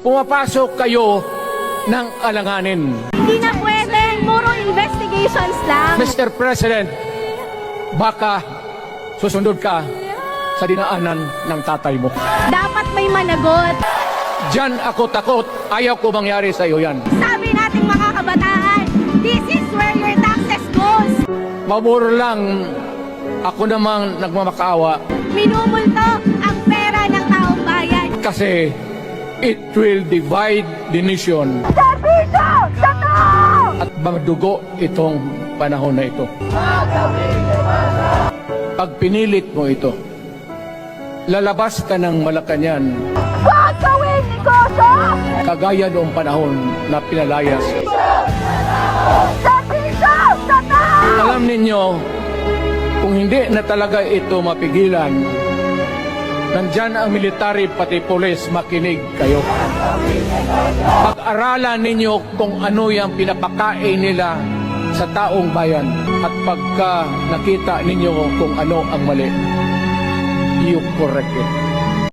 Pumapasok kayo ng alanganin. Hindi na pwedeng puro investigations lang. Mr. President, baka susundod ka sa dinaanan ng tatay mo. Dapat may managot. Diyan ako takot. Ayaw ko mangyari sa iyo yan. Sabi nating mga kabataan, this is where your taxes goes. Maburo lang, ako namang nagmamakaawa Minumulto ang pera ng taong bayan. kasi it will divide the nation Serviso sa tao! at magdugo itong panahon na ito. Pag pinilit mo ito, lalabas ka ng Malacanang Gagawin negosyo! kagaya noong panahon na pinalayas. Serviso sa tao! Alam ninyo, kung hindi na talaga ito mapigilan, nandyan ang military pati polis, makinig kayo. Pag-aralan ninyo kung ano yung pinapakain nila sa taong bayan at pagka nakita ninyo kung ano ang mali, you correct it.